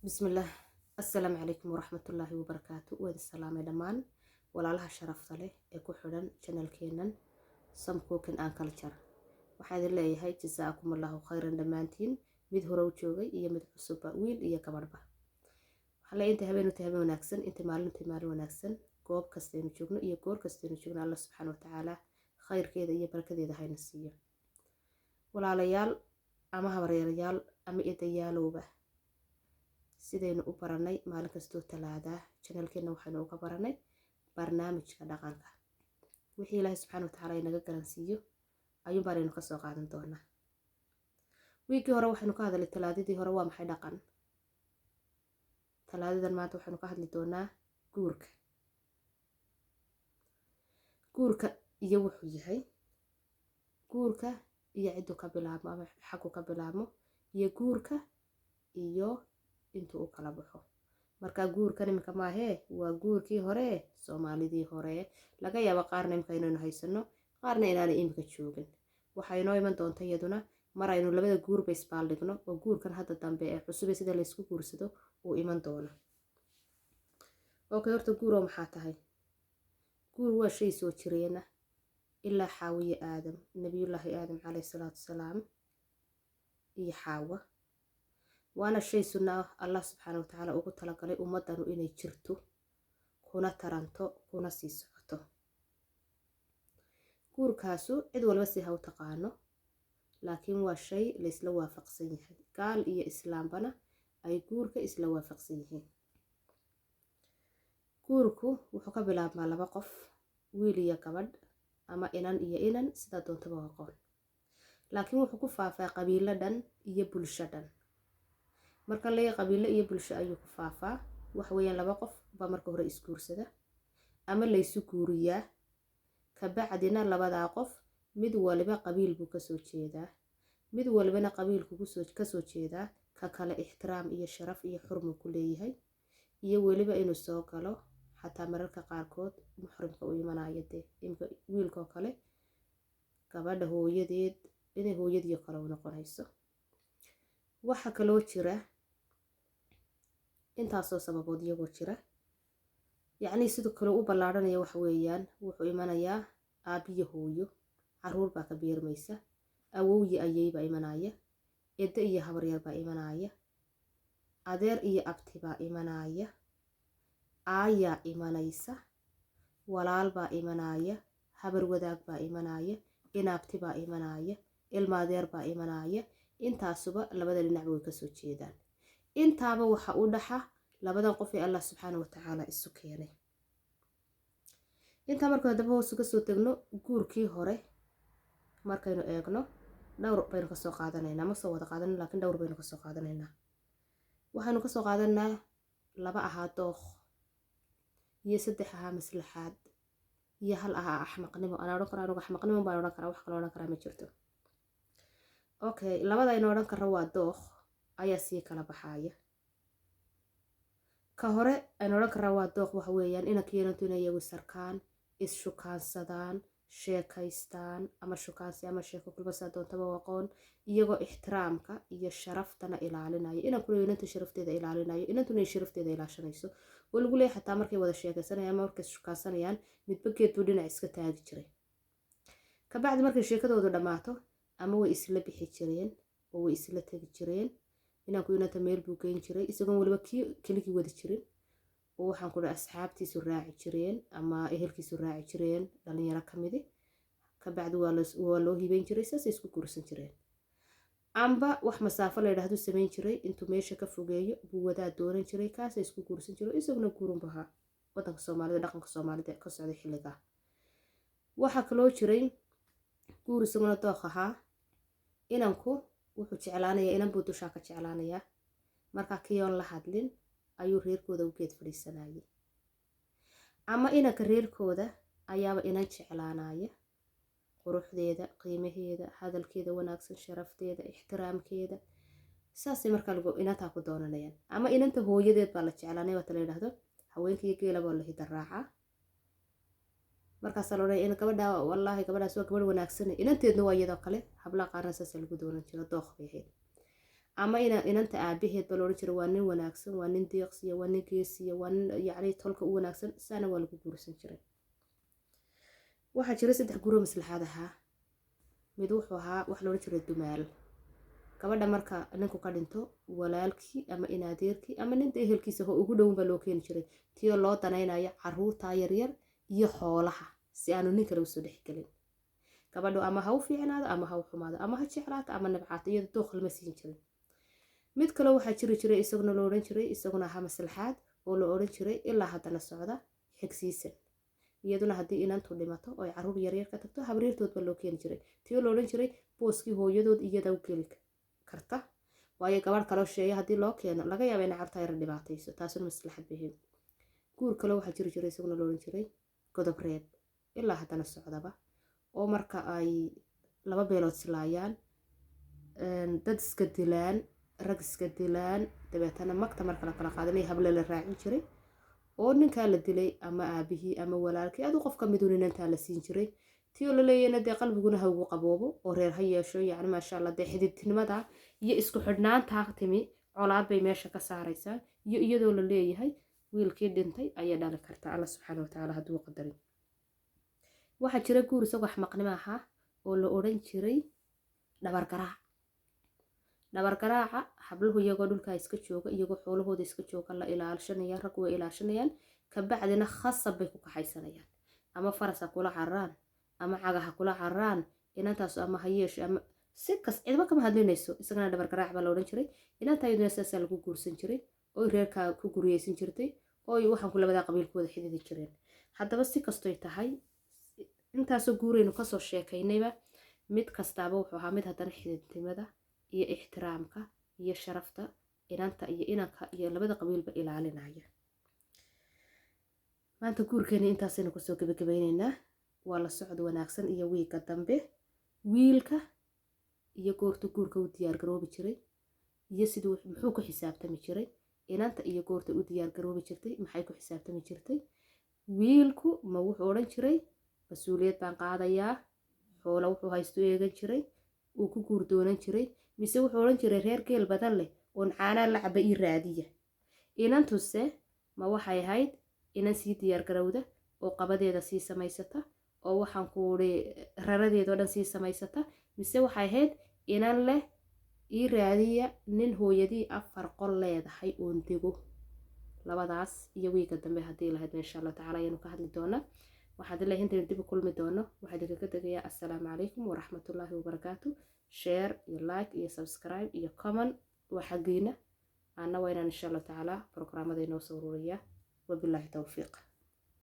بسم الله. السلام عليكم ورحمة الله وبركاته. وهذا السلام يا دمان ولا لها شرف له يكون حدا channel كينن some cooking and culture. waxaad leeyahay jazaakum allahu khayran dhamaantiin mid hore u joogay iyo mid cusub wiil iyo gabadhba waxa la inta habeen wanaagsan inta maalin wanaagsan goob kasta aynu joogno iyo goor kasta aynu joogno Allah subhanahu wa ta'ala khayrkeeda iyo barakadeeda hayna siiyo walaalayaal ama habaryarayaal ama idayaalowba sidaynu u baranay maalin kastoo talaada channelkeena waxaanu uga baranay barnaamijka dhaqanka wixii Ilaahay subhanahu wa ta'ala inaga garansiiyo ayuu baaraynu ka soo qaadan doonaa wiigii hore waxaanu ka hadalay talaadadii hore waa maxay dhaqan talaadadan maanta waxaanu ka hadli doonaa guurka iyo wuxuu yahay guurka iyo ciddu ka bilaabo ama xaqu ka bilaabo iyo guurka iyo intuu kala baxo marka guurka nimka ma ahe waa guurkii hore Soomaalidii hore laga yaabo qaarna imka inaynu haysano qaarna inaanay imka joogin waxa inoo iman doonta iyaduna mar aynu labada guurba isbaaldhigno oo guurkan hadda dambe ee cusub sida la isku guursado uu iman doono horta guur maxaa tahay guur waa shay soo jireena ilaa xaawiye aadam nabiyullaahi aadam calayhi salaatu wasalaam iyo xaawa waana shay sunna ah Allah subhanahu wa ta'ala ugu talagalay ummadanu inay jirto kuna taranto kuna sii socoto guurkaasu cid walba si ha u taqaano laakiin waa shay la isla waafaqsan yahay gaal iyo islaambana ay guurka isla waafaqsan yihiin guurku wuxuu ka bilaabmaa laba qof wiil iyo gabadh ama inan iyo inan sida doontaba aqoon laakiin wuxuu ku faafaa qabiiladan iyo bulshadan marka la qabiilo iyo bulsho ayuu ku faafaa wax weeyaan laba qof ba marka hore isguursada ama la isu guuriyaa ka bacdina labada qof mid waliba qabiil buu ka soo jeedaa mid walibana qabiilku ka soo jeedaa ka kale ixtiraam iyo sharaf iyo xurmo ku leeyahay iyo waliba inuu soo galo xataa mararka qaarkood muxrimka u imanaya imka wiilka kale gabadha hooyadeed inay hooyadii kale u noqonayso waxa kaloo jira intaasoo sababood iyagoo jira yacni sidoo kale u ballaaranaya wax weeyaan wuxuu imanayaa aabiyo hooyo caruur baa ka beermaysa awowyi ayay baa imanaya eedda iyo habaryar baa imanaya adeer iyo abti baa imanaya aaya imanaysa walaal baa imanaya habar wadaag baa imanaya inaabti baa imanaya ilma adeer baa imanaya intaasuba labada dhinac way ka soo jeedaan intaaba waxa u dhaxa labadan qof ee Allah subhanahu wa ta'ala isu keenay inta marka daba hoos uga soo tagno guurkii hore markaynu eegno dhowr baynu ka soo qaadanaynaa ma soo wada qaadan laakiin dhowr baynu ka soo qaadanaynaa waxaanu ka soo qaadanaa laba ahaa dooq iyo saddex ahaa maslaxaad iyo hal ahaa axmaqnimo ana oran karaa anigu axmaqnimo baan oran karaa wax kale oran karaa ma jirto labada aynu oran karo waa dooq ayaa sii kala baxaya ka hore aynu oran karaa waa dooq wax weeyaan inankiinantu inay iyagu sarkaan is shukaansadaan sheekaystaan ama shukaansi ama sheeko kulba saa doontaba aqoon iyagoo ixtiraamka iyo sharaftana ilaalinayo inankuna inanta sharafteeda ilaalinayo inantuna sharafteeda ilaashanayso oo lagu leeyahay xataa markay wada sheekaysanayaan ama markay shukaansanayaan midba geed buu dhinac iska taagi jiray ka bacdi markay sheekadoodu dhammaato ama way isla bixi jireen oo way isla tagi jireen inanku inanta meel buu geyn jiray isagoon waliba keligii wadi jirin oo waxaan ku dhahay asxaabtiisu raaci jireen ama ehelkiisu raaci jireen dhalinyaro ka midi ka bacdi waa loo hibayn jiray saasay isku guursan jireen amba wax masaafo la yidhaahdo samayn jiray intuu meesha ka fogeeyo buu wadaa dooran jiray kaasay isku guursan jiray isaguna guurun bahaa wadanka Soomaalida dhaqanka Soomaalida ka socday xilliga waxa kaloo jiray guur isaguna dooq ahaa inanku wuxuu jeclaanayaa inan buu dusha ka jeclaanayaa marka kiyoon la hadlin ayuu reerkooda u geed fadhiisanayay ama inanka reerkooda ayaaba inan jeclaanaya quruxdeeda qiimaheeda hadalkeeda wanaagsan sharafteeda ixtiraamkeeda saasay markaa inantaa ku doonanayaan ama inanta hooyadeed baa la jeclaanay waxa la yiraahdo haweenkii geela baa la hidaraaca markaas la oranay in gabadha wallahi gabadhaas waa gabadh wanaagsan inanteedna waa iyadoo kale habla qaarna saas lagu doonan jiro dooq bay ahayd ama inanta aabaheed ba la odhan jiray waa nin wanaagsan, waa nin deeqsiya, waa nin geesiya, waa nin yacni tolka u wanaagsan, saana waa lagu guursan jiray. waxaa jira 3 guur oo maslaxad ahaa. mid wuxuu ahaa wax la odhan jiray dumaal. gabadha marka ninku ka dhinto walaalkii ama inaadeerkii ama ninta ehelkiisa oo ugu dhown baa loo keeni jiray, tiyoo loo danaynayo caruurta yaryar iyo xoolaha si aanu nin kale usoo dhexgelin. gabadhu ama ha u fiicnaado ama ha u xumaado, ama ha jeclaato ama nabcaato, iyada dooq lama siin jirin. mid kale waxaa jiri jiray isaguna la odhan jiray, isaguna ahaa maslaxaad oo la odhan jiray ilaa haddana socda, xigsiisan. iyaduna haddii inantu dhimato oo ay caruur yaryar ka tagto habriirtood baa loo keeni jiray, tiyoo la odhan jiray booskii hooyadood iyada u geli karta, waayo gabadh kaloo sheeya haddii loo keeno laga yaaba inay carta yar dhibaatayso, taasuna maslaxad bahayd. guur kale waxaa jiri jiray isaguna la odhan jiray godob reeb, ilaa haddana socdaba, oo marka ay 2 beelood silaayaan, dad iska dilaan, rag iska dilaan, dabeetana magta marka la kala qaadanay habla la raacin jiray, oo ninkaa la dilay ama aabihii ama walaalkii adu qof ka midun inantaa la siin jiray, tiyoo la leeyayna dee qalbiguna ha ugu qaboobo oo reer ha yeesho, yacni maasha allah dee xididnimada iyo isku xidhnaantaa timi colaad bay meesha ka saaraysaa, iyo iyadoo la leeyahay wiilkii dhintay ayaa dhali karta alla subxaana watacaala hadduu qadarin. waxaa jira guur isagoo axmaqnimo ahaa oo la odhan jiray dhabargaraac. dhabargaraaca habluhu iyagoo dhulkaa iska jooga, iyagoo xoolahooda iska jooga la ilaashanaya, rag way ilaashanayaan, kabacdina khasab bay ku kaxaysanayaan, ama faras ha kula cararaan ama caga ha kula cararaan, inantaas ama ha yeesho ama si kas cidba kama hadlinayso, isagana dhabargaraac baa la odhan jiray. inantaa iyaduna saasaa lagu guursan jiray, oo reerkaa ku guriyeysan jirtay, oo waxaan ku labadaa qabiilkooda xididi jireen. haddaba si kastoy tahay intaasoo guuraynu kasoo sheekaynayba, mid kastaaba wuxuu ahaa mid haddana xididnimada iyo ixtiraamka iyo sharafta inanta iyo inanka iyo labada qabiilba ilaalinaya. maanta guurkeena intaasaynu kusoo gabagabaynaynaa. waa la socod wanaagsan iyo wiiga dambe, wiilka iyo goorta guurka u diyaar garoobi jiray iyo siduu muxuu ku xisaabtami jiray, inanta iyo goorta u diyaar garoobi jirtay maxay ku xisaabtami jirtay. wiilku ma wuxuu odhan jiray mas-uuliyad baan qaadayaa, xoola wuxuu haysto eegan jiray, uu ku guur doonan jiray, mise wuxuu odhan jiray reer geel badan leh oon caanaa la caba ii raadiya. inantuse ma waxay ahayd inan sii diyaar garowda oo qabadeeda sii samaysata oo waxaan ku uri raradeeda oo dhan sii samaysata, mise waxay ahayd inan leh ii raadiya nin hooyadii 4 qol leedahay oon dego. labadaas iyo wiiga dambe haddii lahayd insha Allah tacaala ayaynu ka hadli doonaa. waxaad ilaahay intaynu dib u kulmi doono waxaad idinka tegayaa assalaamu calaykum waraxmatullaahi wabarakaatu. share iyo like iyo subscribe iyo comment waa xagiina. ana waa inaan insha Allah tacaala programmada inoo soo ururiyaa. wabilaahi tawfiiq.